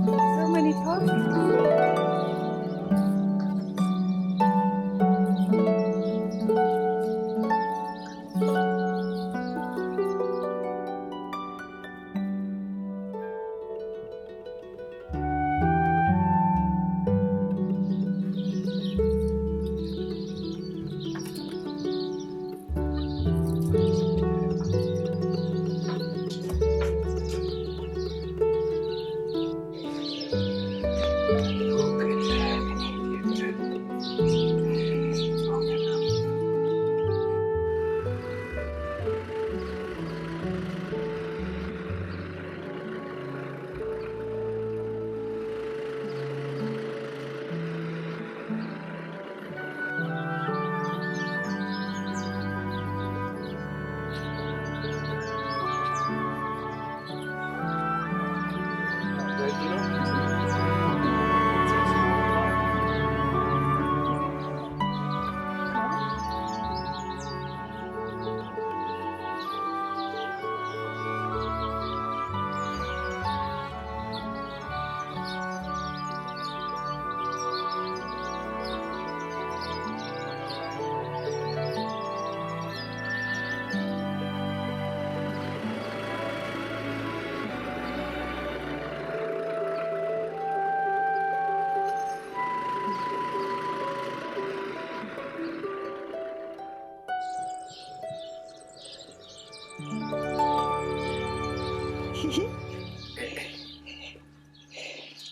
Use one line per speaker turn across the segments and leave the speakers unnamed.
So many topics.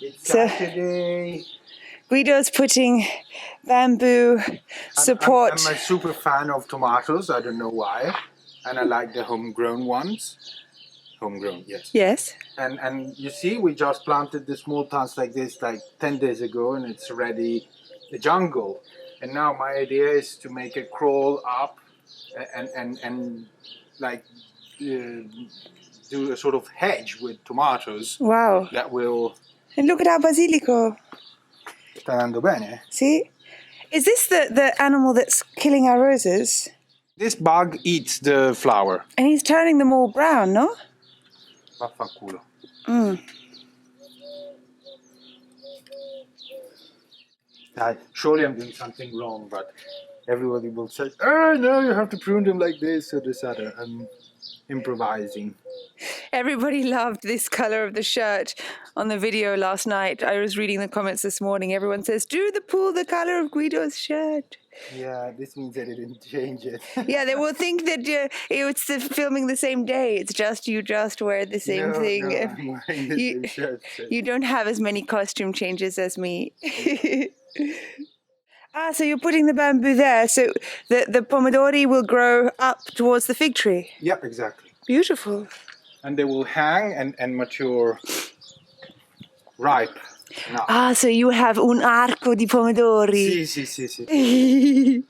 It's Saturday.
Guido's putting bamboo support.
I'm a super fan of tomatoes. I don't know why, and I like the homegrown ones. Homegrown, yes.
Yes.
And you see, we just planted the small plants like this like 10 days ago, and it's already a jungle. And now my idea is to make it crawl up and like do a sort of hedge with tomatoes.
Wow.
That will.
And look at our basilico.
Sta andando bene?
See? Is this the animal that's killing our roses?
This bug eats the flower.
And he's turning them all brown, no?
Vaffanculo. Surely I'm doing something wrong, but everybody will say, "Oh no, you have to prune them like this or this other." I'm improvising.
Everybody loved this color of the shirt on the video last night. I was reading the comments this morning. Everyone says, "Do pull the color of Guido's shirt."
Yeah, this means I didn't change it.
Yeah, they will think that it's filming the same day. It's just you just wear the same thing.
No, I'm wearing the same shirt. So.
You don't have as many costume changes as me. So you're putting the bamboo there. So the pomodori will grow up towards the fig tree.
Yeah, exactly.
Beautiful.
And they will hang and mature ripe. No.
So you have un arco di pomodori.
Sì.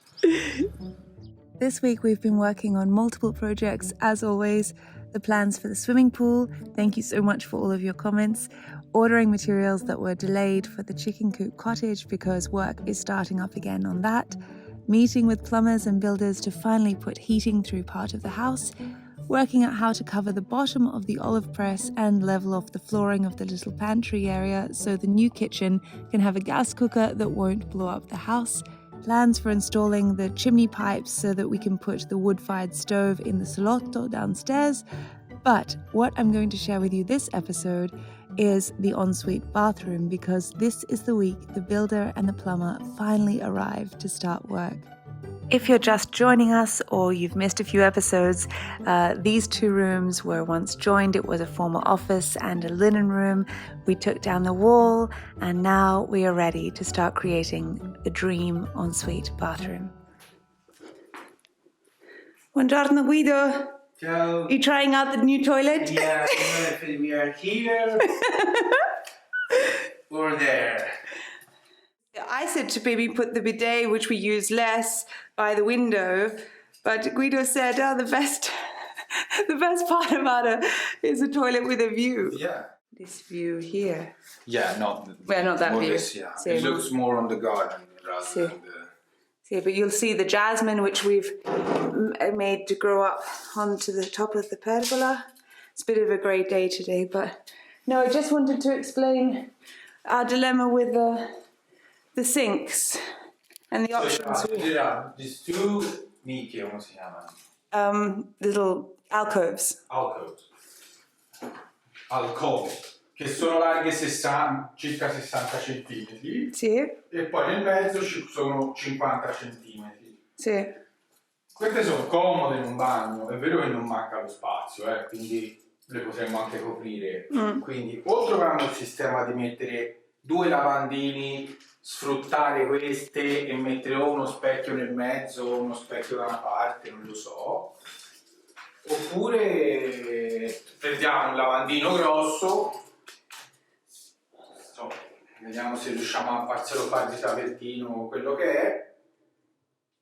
This week we've been working on multiple projects, as always. The plans for the swimming pool. Thank you so much for all of your comments. Ordering materials that were delayed for the chicken coop cottage because work is starting up again on that. Meeting with plumbers and builders to finally put heating through part of the house. Working out how to cover the bottom of the olive press and level off the flooring of the little pantry area so the new kitchen can have a gas cooker that won't blow up the house. Plans for installing the chimney pipes so that we can put the wood-fired stove in the salotto downstairs. But what I'm going to share with you this episode is the ensuite bathroom, because this is the week the builder and the plumber finally arrive to start work. If you're just joining us or you've missed a few episodes, these two rooms were once joined. It was a former office and a linen room. We took down the wall and now we are ready to start creating the dream ensuite bathroom. Buongiorno Guido.
Ciao.
Are you trying out the new toilet?
Yeah, if we are here or there.
I said to maybe put the bidet, which we use less, by the window, but Guido said, the best part about it is a toilet with a view.
Yeah.
This view here.
Yeah, not
that view.
This, yeah. It looks more on the garden rather than the...
See, but you'll see the jasmine, which we've made to grow up onto the top of the pergola. It's a bit of a grey day today, but No, I just wanted to explain our dilemma with the sinks and the options.
These two nicchie, come si chiamano?
Little alcoves.
Alcove, che sono larghe circa 60 centimetri.
Sì.
E poi nel mezzo ci sono 50 centimetri.
Sì.
Queste sono comode in un bagno, è vero che non manca lo spazio, quindi le potremmo anche coprire. Quindi o troviamo il sistema di mettere 2 lavandini, sfruttare queste e mettere o uno specchio nel mezzo o uno specchio da una parte, non lo so. Oppure prendiamo un lavandino grosso, vediamo se riusciamo a farselo fare di tapettino o quello che è,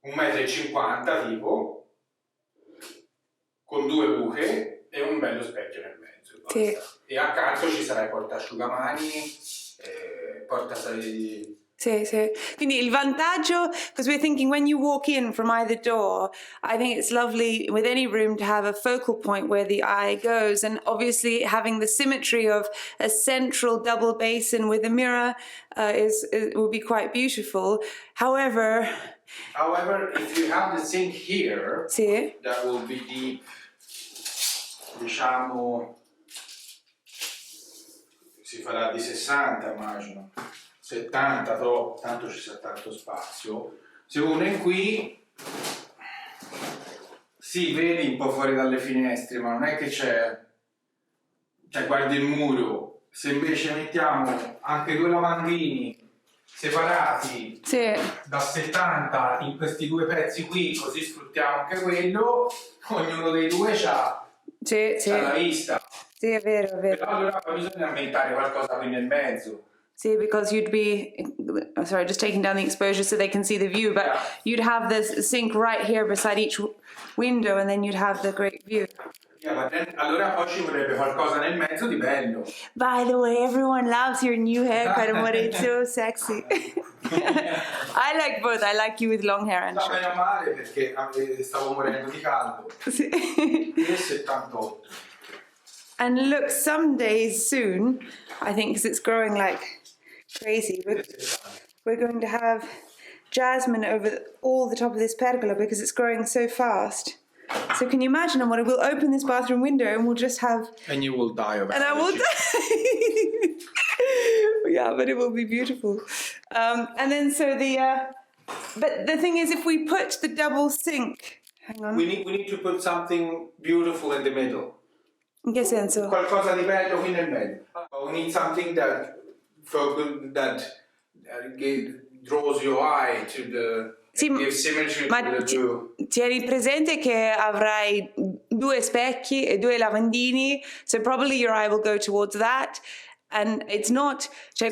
1,50 m tipo, con 2 buche e un bello specchio nel mezzo.
Sì.
E accanto ci sarà il portasciugamani, portasalì.
Sì, sì. Quindi il vantaggio, because we're thinking when you walk in from either door, I think it's lovely with any room to have a focal point where the eye goes, and obviously having the symmetry of a central double basin with a mirror will be quite beautiful. However,
if you have the sink here,
sì.
That will be deep, diciamo, si farà di 60 immagino. 70 troppo, tanto ci sta tanto spazio. Se uno è qui, sì, vedi un po' fuori dalle finestre, ma non è che c'è, cioè guardi il muro. Se invece mettiamo anche 2 lavandini separati, sì, da 70 in questi 2 pezzi qui, così sfruttiamo anche quello, ognuno dei 2 c'ha la vista.
Sì, è vero, è vero.
Però allora poi bisogna inventare qualcosa qui nel mezzo.
See, because you'd be, sorry, just taking down the exposure so they can see the view, but you'd have the sink right here beside each window, and then you'd have the great view.
Yeah, but then, allora poi ci vorrebbe qualcosa nel mezzo di bello.
By the way, everyone loves your new haircut, amore. It's so sexy. I like both. I like you with long hair and
short. Sta bene male perché stavo morendo di caldo.
Sì.
E 78.
And look, some days soon, I think, because it's growing like crazy, we're going to have jasmine over all the top of this pergola because it's growing so fast. So can you imagine, amore, we'll open this bathroom window and we'll just have...
And you will die of allergy.
And I will die. Yeah, but it will be beautiful. And then so but the thing is, if we put the double sink... Hang on.
We need to put something beautiful in the middle.
In che senso?
Qualcosa di bello qui nel mezzo. We need something that draws your eye to the...
Sì, ma tieni presente che avrai 2 specchi e 2 lavandini, so probably your eye will go towards that, and it's not, cioè,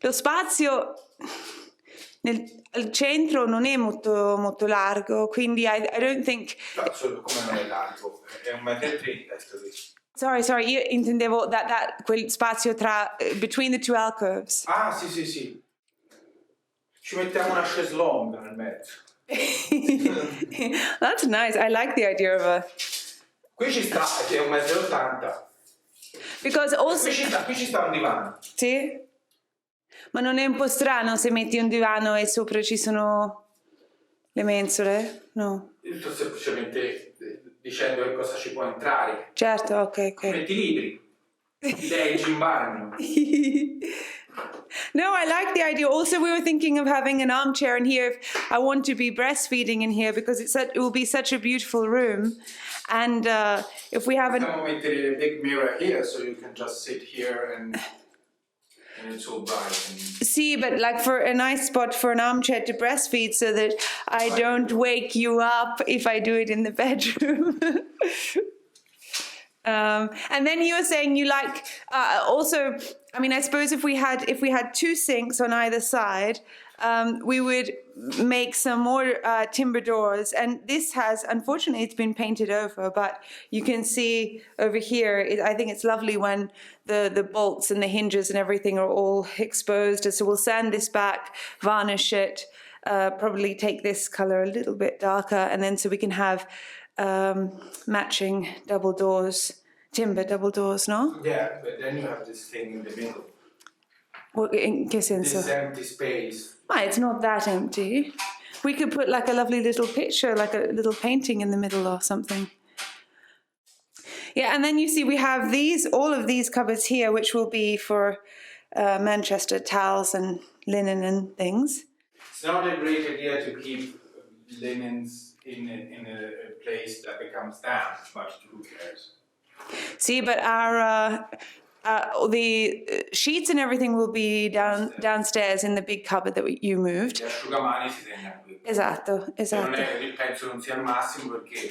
lo spazio al centro non è molto, molto largo, quindi I don't think...
Come non è largo? È 1,30 m.
Sorry, io intendevo quel spazio tra, between the 2 alcoves.
Ah, sì. Ci mettiamo una chaise longue nel mezzo.
That's nice. I like the idea of a...
Qui ci sta, è 1,80 m.
Because also...
Qui ci sta un divano.
Sì? Ma non è un po' strano se metti un divano e sopra ci sono le mensole? No.
Io sto semplicemente dicendo che cosa ci può entrare.
Certo, ok.
Metti libri. Leggi in bagno.
No, I like the idea. Also, we were thinking of having an armchair in here. I want to be breastfeeding in here because it will be such a beautiful room. And if we have
Possiamo mettere a big mirror here so you can just sit here and it's all bright.
See, but like for a nice spot for an armchair to breastfeed so that I don't wake you up if I do it in the bedroom. And then you were saying you like also, I mean, I suppose if we had 2 sinks on either side, we would make some more timber doors. And this has, unfortunately, it's been painted over, but you can see over here, I think it's lovely when the bolts and the hinges and everything are all exposed. So we'll sand this back, varnish it, probably take this color a little bit darker, and then so we can have matching double doors timber double doors, no?
Yeah, but then you have this thing in the middle.
In che senso?
This empty space.
It's not that empty. We could put like a lovely little picture, like a little painting in the middle or something. Yeah, and then you see we have all of these cupboards here, which will be for Manchester towels and linen and things.
It's not a great idea to keep linens in a place that becomes damp, but who cares?
See, but the sheets and everything will be downstairs in the big cupboard that you moved.
Gli asciugamani si tengono qui.
Esatto.
Penso non sia il massimo perché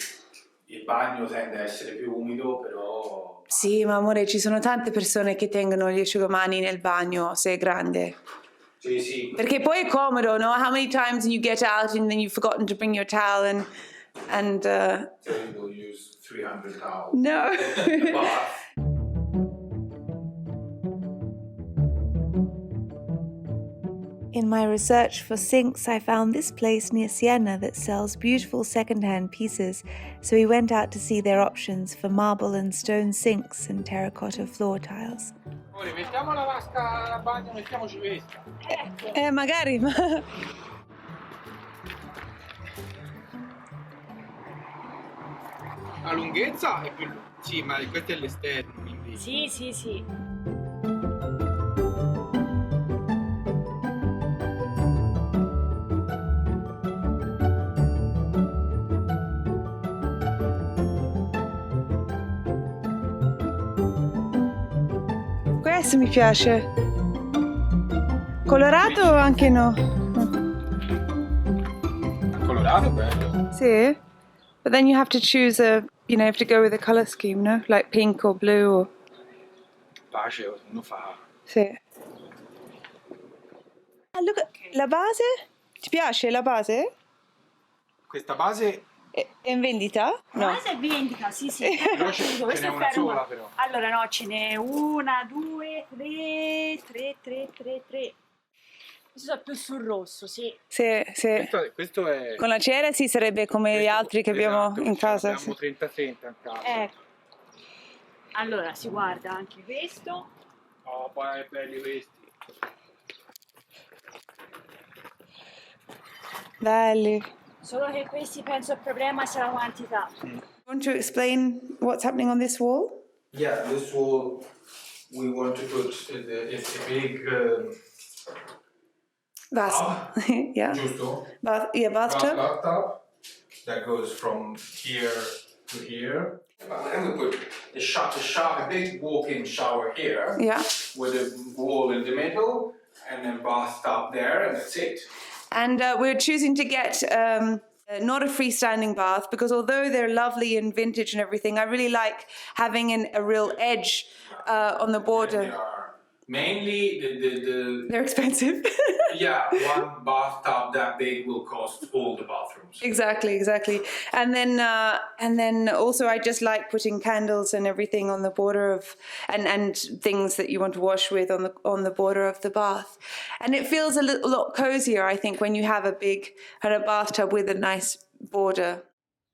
il bagno tende a essere più umido, però...
Sì, ma amore, ci sono tante persone che tengono gli asciugamani nel bagno se è grande.
Sì, sì.
Perché poi è comodo, no? How many times you get out and then you've forgotten to bring your towel and
So you will use 300 towels.
No. In my research for sinks, I found this place near Siena that sells beautiful second-hand pieces, so we went out to see their options for marble and stone sinks and terracotta floor tiles.
Mettiamo la vasca da bagno, mettiamoci questa.
Magari.
La lunghezza è più... Sì, ma questo è l'esterno, quindi...
Sì.
Questo mi piace. Colorato o anche no?
Colorato bello.
Sì. But then you have to choose you have to go with a color scheme, no? Like pink or blue or...
Pace, uno fa...
Sì. Look at la base. Ti piace la base?
Questa base...
È in vendita? No.
La base è vendita, sì.
Però ce n'è una sola però.
Allora no, ce n'è una, due, tre. Questo è più sul rosso, sì.
Sì.
Questo è...
Con la cera sì, sarebbe come gli altri che abbiamo
esatto,
in casa.
Abbiamo 30 cent a casa.
Ecco. Allora, si guarda anche questo.
Oh, poi belli questi.
Belli.
Solo che questi penso il problema sia la quantità.
Want to explain what's happening on this wall?
Yeah, this wall we want to put a big
Bath. Yeah.
giusto?
Bathtub.
Bathtub that goes from here to here. And we put a big walk-in shower here.
Yeah.
With a wall in the middle and a bathtub there, and that's it.
And we're choosing to get not a freestanding bath because although they're lovely and vintage and everything, I really like having a real edge on the border.
They are mainly
They're expensive.
yeah, one bathtub that big will cost all the bathrooms.
Exactly. And then also I just like putting candles and everything on the border of and things that you want to wash with on the border of the bath. And it feels a lot cozier, I think, when you have a big bathtub with a nice border.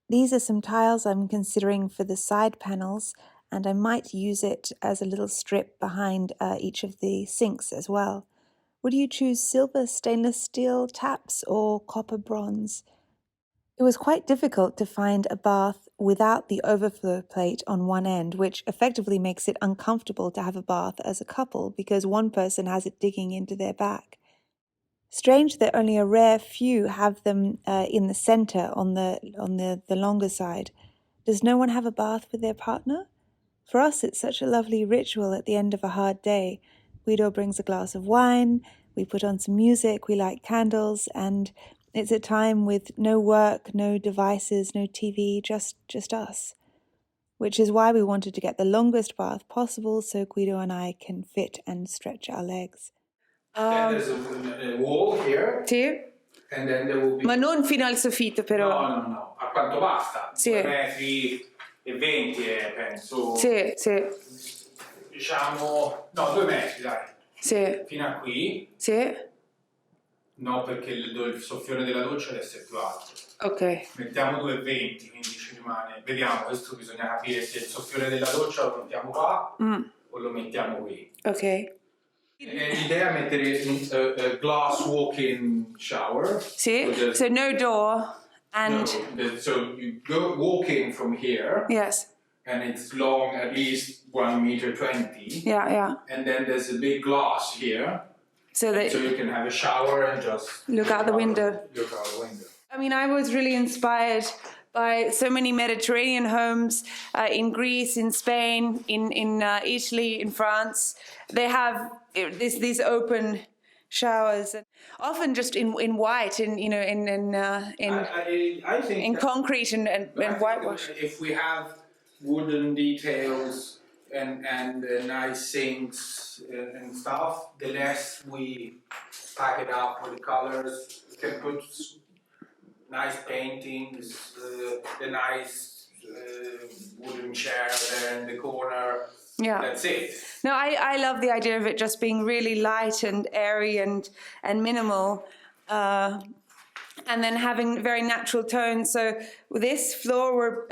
These are some tiles I'm considering for the side panels, and I might use it as a little strip behind each of the sinks as well. Would you choose silver stainless steel taps or copper bronze? It was quite difficult to find a bath without the overflow plate on one end, which effectively makes it uncomfortable to have a bath as a couple because one person has it digging into their back. Strange that only a rare few have them in the center on the longer side. Does no one have a bath with their partner? For us, it's such a lovely ritual at the end of a hard day. Guido brings a glass of wine, we put on some music, we light candles, and it's a time with no work, no devices, no TV, just us. Which is why we wanted to get the longest bath possible so Guido and I can fit and stretch our legs.
Then there's a wall here.
Sì?
And then there will be...
Ma non fino al soffitto però.
No. A quanto basta?
Sì.
2 metri e 20 penso.
Sì.
Diciamo... No, 2 metri, dai.
Sì.
Fino a qui.
Sì.
No, perché il soffione della doccia deve essere più alto.
Ok.
Mettiamo 2,20, quindi ci rimane. Vediamo, questo bisogna capire se il soffione della doccia lo mettiamo qua o lo mettiamo qui.
Ok.
L'idea è mettere un glass walk-in shower.
Sì, so no door and...
So you go walk in from here.
Yes.
And it's long, at least 1.20 meters.
Yeah.
And then there's a big glass here. So you can have a shower and just
look out the window.
Look out the window.
I mean, I was really inspired by so many Mediterranean homes in Greece, in Spain, in Italy, in France. They have these open showers, often just in white, I think in concrete and whitewash.
If we have wooden details and nice sinks and stuff, the less we pack it up with the colors. We can put nice paintings, the nice wooden chair there in the corner.
Yeah.
That's it.
No, I love the idea of it just being really light and airy and minimal. And then having very natural tones. So with this floor we're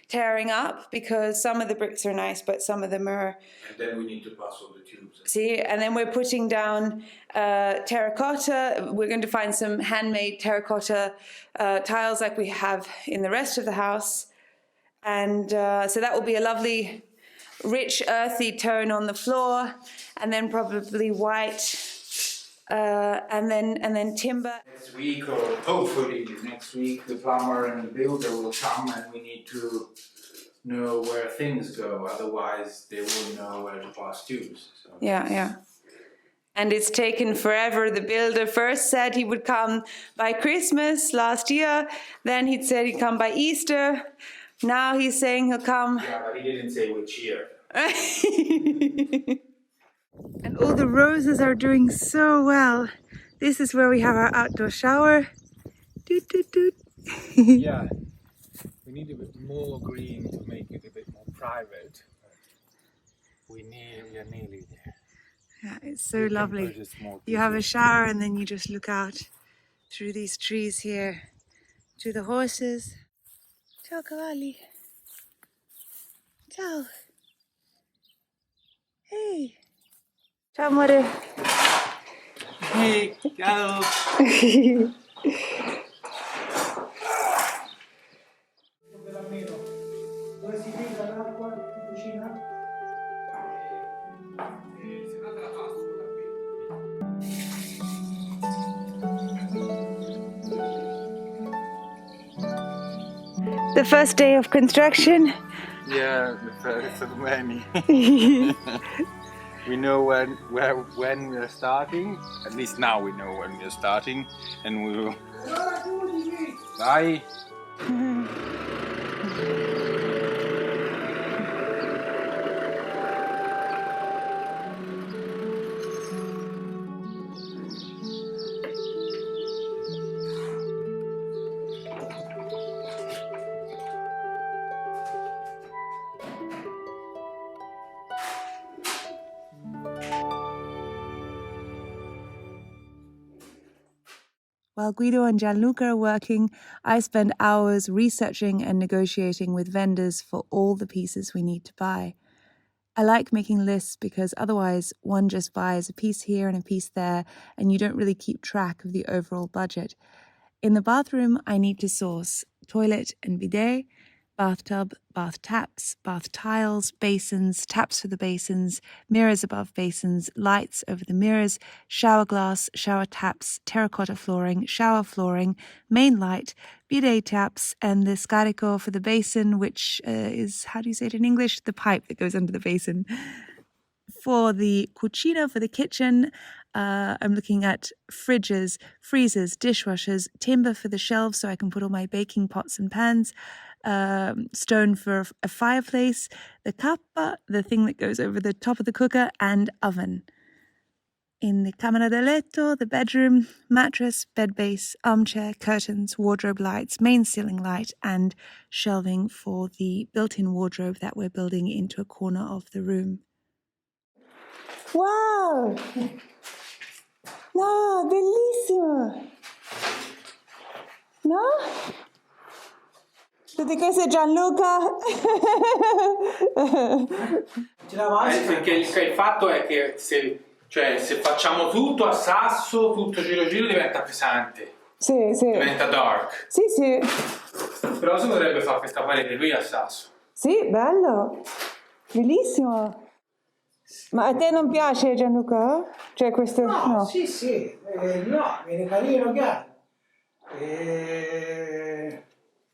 tearing up because some of the bricks are nice, but some of them are...
And then we need to pass all the tubes.
See, and then we're putting down terracotta. We're going to find some handmade terracotta tiles like we have in the rest of the house. And so that will be a lovely, rich, earthy tone on the floor, and then probably white. And then timber.
Next week, or hopefully next week, the plumber and the builder will come, and we need to know where things go. Otherwise, they won't know where to pass tubes. So.
Yeah. And it's taken forever. The builder first said he would come by Christmas last year. Then he said he'd come by Easter. Now he's saying he'll come.
Yeah, but he didn't say which year.
And all the roses are doing so well. This is where we have our outdoor shower. Doot, doot, doot.
Yeah, we need a bit more green to make it a bit more private. We are nearly there.
Yeah, it's so lovely. You have a shower and then you just look out through these trees here to the horses. Ciao cavalli. Ciao. Hey. Ciao amore.
Hey, ciao.
The first day of construction.
Yeah, the first of many. We know when we are starting. At least now we know when we are starting, and we will. Bye.
While Guido and Gianluca are working, I spend hours researching and negotiating with vendors for all the pieces we need to buy. I like making lists because otherwise one just buys a piece here and a piece there, and you don't really keep track of the overall budget. In the bathroom, I need to source toilet and bidet, bathtub, bath taps, bath tiles, basins, taps for the basins, mirrors above basins, lights over the mirrors, shower glass, shower taps, terracotta flooring, shower flooring, main light, bidet taps, and the scarico for the basin, which is, how do you say it in English? The pipe that goes under the basin. For the cucina, for the kitchen, I'm looking at fridges, freezers, dishwashers, timber for the shelves so I can put all my baking pots and pans, stone for a fireplace, the cappa, the thing that goes over the top of the cooker, and oven. In the camera da letto, the bedroom, mattress, bed base, armchair, curtains, wardrobe lights, main ceiling light, and shelving for the built-in wardrobe that we're building into a corner of the room. Wow! No, bellissimo! No? Tutti questi Gianluca?
Perché il fatto è che se facciamo tutto a sasso, tutto giro giro diventa pesante.
Sì, sì.
Diventa dark.
Sì, sì.
Però si potrebbe fare questa parete qui a sasso.
Sì, bello. Bellissimo. Ma a te non piace Gianluca? Cioè questo...
No, sì, no, viene carino, chiaro.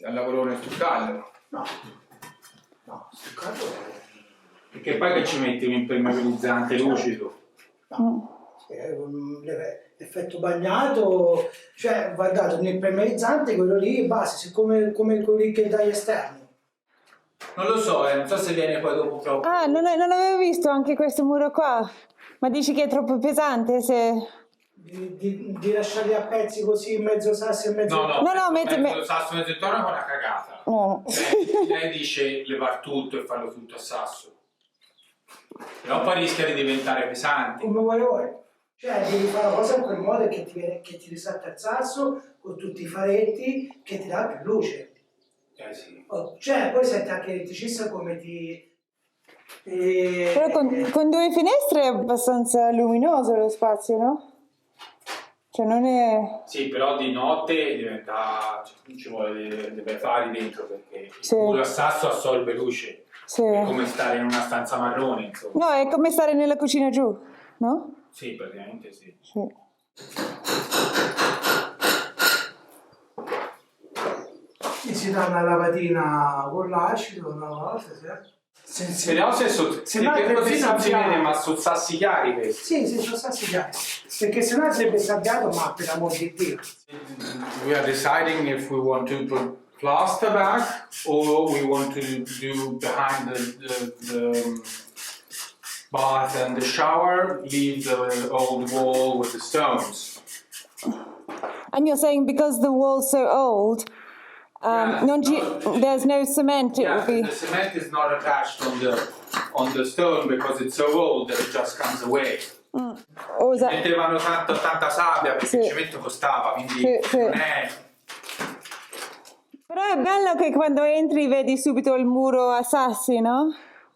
Al lavorone stuccato.
No, stuccato
Perché poi che ci metti un impermeabilizzante lucido?
l'effetto bagnato, cioè va dato un impermeabilizzante, quello lì basta, siccome come quelli che dai esterni.
Non lo so, non so se viene poi dopo troppo.
Ah, non avevo visto anche questo muro qua. Ma dici che è troppo pesante se...
Di lasciarli a pezzi così, mezzo sasso e mezzo...
No, mezzo sasso, mezzo intorno è una cagata.
No.
Lei dice levar tutto e farlo tutto a sasso. Però poi rischia di diventare pesante.
Come vuoi. Cioè devi fare una cosa in quel modo che ti risalta il sasso con tutti i faretti, che ti dà più luce.
Sì.
Cioè poi senti anche l'elettricista come ti...
Però con due finestre è abbastanza luminoso lo spazio, no? Cioè non è...
Sì, però di notte diventa... ci vuole dei fari dentro perché
Sì.
il muro a sasso assorbe luce.
Sì.
È come stare in una stanza marrone, insomma.
No, è come stare nella cucina giù, no?
Sì, praticamente sì.
Sì.
E si dà una lavatina con l'acido una volta, sì.
Vediamo se perché così non si vede, ma sono sassi chiari questi.
Sì, sono sassi chiari. Perché sennò sarebbe sabbiato, ma per amor di Dio.
We are deciding if we want to put plaster back or we want to do behind the bath and the shower, leave the old wall with the stones.
And you're saying because the wall's so old, there's no cement, it will be...
The cement is not attached on the stone because it's so old that it just comes away. Mettevano tanta sabbia perché il cemento costava, quindi non è...
Però è bello che quando entri vedi subito il muro a sassi, no?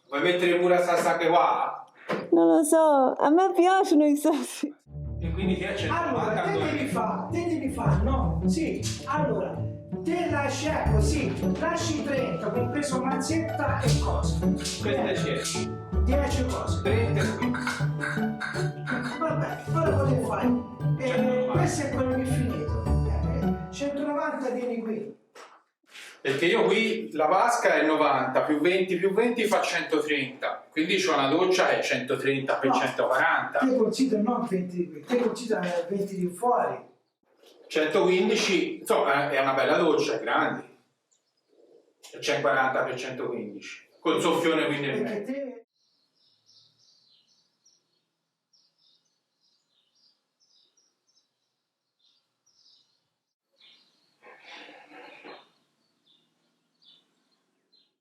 Vuoi mettere il muro a sassi anche qua?
Non lo so, a me piacciono i sassi.
E quindi ti accendo
Allora, te devi fare, no? Sì, allora, te lasci, ecco, sì, lasci 30, compreso mazzetta e cose.
Queste c'è.
10 cose.
30 qui.
Vabbè, ora potevi fare. Questo è quello che è finito. 190 tieni qui.
Perché io qui la vasca è 90 più 20 fa 130, quindi c'ho una doccia è 130 per 140.
Te considera non 20 di qui, te considera 20 di fuori.
115, insomma è una bella doccia, è grande. È 140 per 115, col soffione quindi nel mezzo.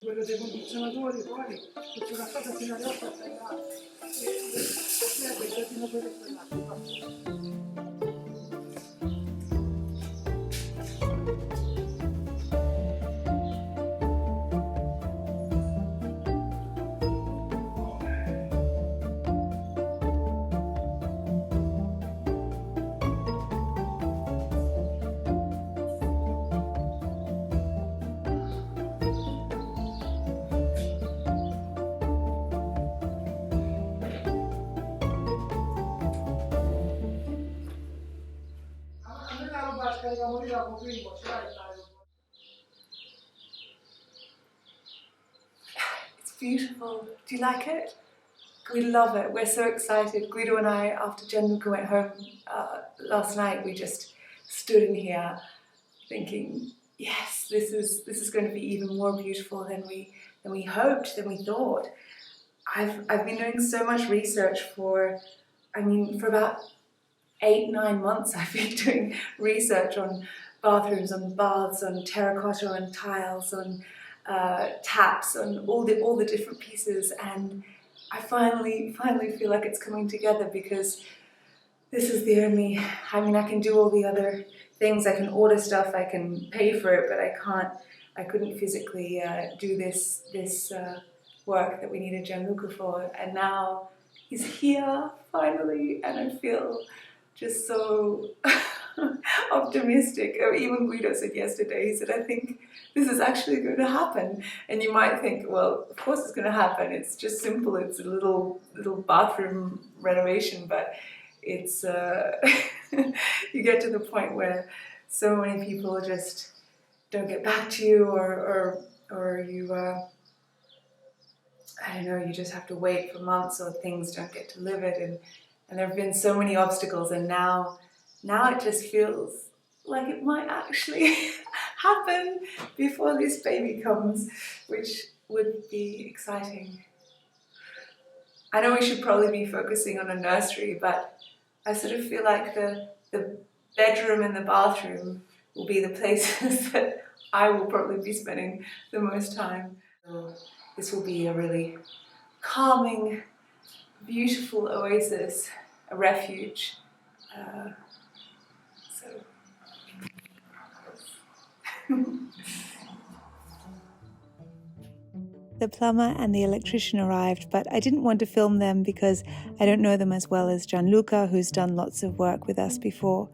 Quello dei condizionatori fuori, c'è una cosa fino alle 8 a tagliare. E il giardino quello quell'altro.
It's beautiful. Do you like it? We love it. We're so excited. Guido and I, after Gianluca went home last night, we just stood in here thinking, yes, this is going to be even more beautiful than we hoped, than we thought. I've been doing so much research for about 8-9 months. I've been doing research on bathrooms, on baths, on terracotta, on tiles, on taps, on all the different pieces, and I finally feel like it's coming together because this is the only, I mean, I can do all the other things, I can order stuff, I can pay for it, but I couldn't physically do this work that we needed Gianluca for, and now he's here finally, and I feel just so optimistic. Even Guido said yesterday, he said, I think this is actually going to happen. And you might think, well, of course it's going to happen. It's just simple. It's a little bathroom renovation, but it's you get to the point where so many people just don't get back to you, or you I don't know, you just have to wait for months, or things don't get delivered, and there have been so many obstacles, and now it just feels like it might actually happen before this baby comes, which would be exciting. I know we should probably be focusing on a nursery, but I sort of feel like the bedroom and the bathroom will be the places that I will probably be spending the most time. So this will be a really calming, beautiful oasis, a refuge. The plumber and the electrician arrived, but I didn't want to film them because I don't know them as well as Gianluca, who's done lots of work with us before.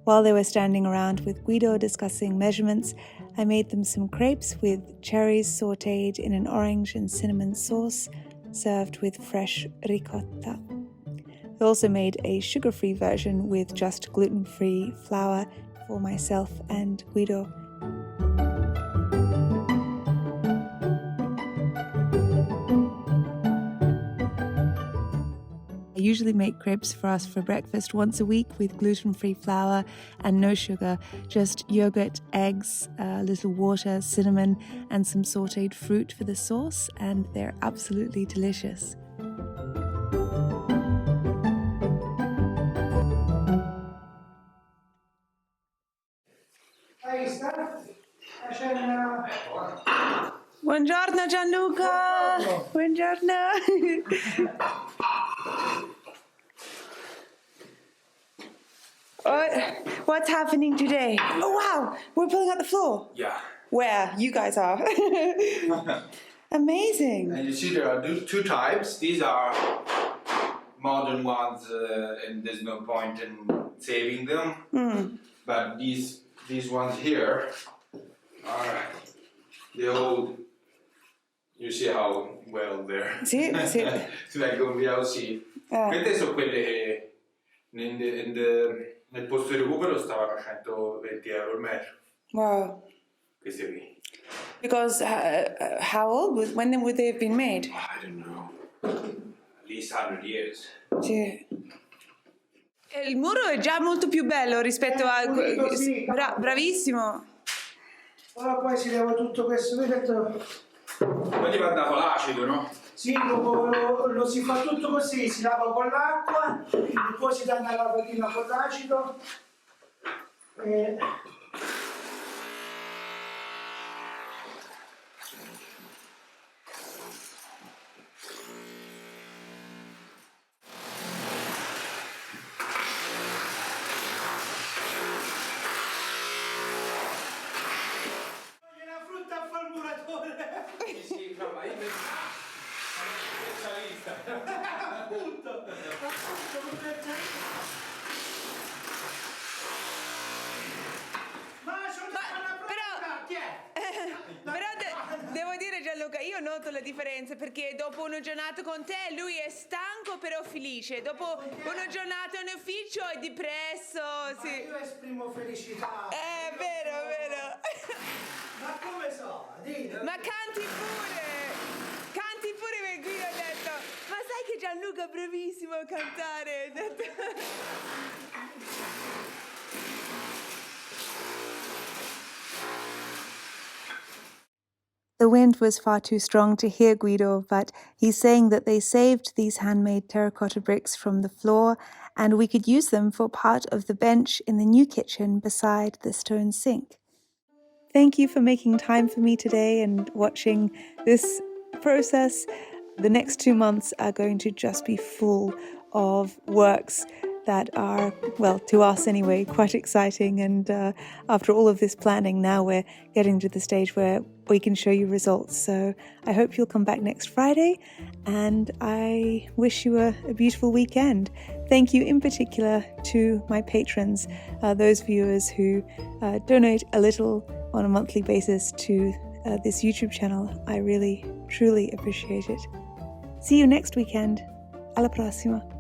While they were standing around with Guido discussing measurements, I made them some crepes with cherries sautéed in an orange and cinnamon sauce, served with fresh ricotta. I also made a sugar-free version with just gluten-free flour for myself and Guido. I usually make crepes for us for breakfast once a week with gluten-free flour and no sugar, just yogurt, eggs, a little water, cinnamon, and some sautéed fruit for the sauce, and they're absolutely delicious. Buongiorno Gianluca! Buongiorno! What's happening today? Oh wow! We're pulling out the floor!
Yeah.
Where? You guys are. Amazing!
And you see there are two types. These are modern ones, and there's no point in saving them. But these ones here are the old. You see how well they're.
Sì.
Vengono via così. Queste sono quelle che nel posto di recupero stavano a 120 euro il metro.
Wow.
Queste qui.
Because how old? When would they have been made?
I don't know. At least 100 years.
Sì. Il muro è già molto più bello rispetto a...
Sì.
Bravissimo.
Ora poi si leva tutto questo difetto.
Poi ti va dato l'acido, no?
Sì, dopo lo si fa tutto così, si lava con l'acqua, e poi si dà una lavatina con l'acido.
Sì, no, ma io specialista.
Appunto.
Però devo dire Gianluca, io noto la differenza perché dopo una giornata con te lui è stanco però felice, dopo una giornata in ufficio è depresso. Sì.
Io esprimo felicità.
È vero.
Ma come so?
Ma canti pure per Guido ha detto, ma sai che Gianluca è bravissimo a cantare? The wind was far too strong to hear Guido, but he's saying that they saved these handmade terracotta bricks from the floor and we could use them for part of the bench in the new kitchen beside the stone sink. Thank you for making time for me today and watching this process. The next 2 months are going to just be full of works that are, well, to us anyway, quite exciting. And after all of this planning, now we're getting to the stage where we can show you results. So I hope you'll come back next Friday, and I wish you a beautiful weekend. Thank you in particular to my patrons, those viewers who donate a little on a monthly basis to this YouTube channel. I really, truly appreciate it. See you next weekend. Alla prossima.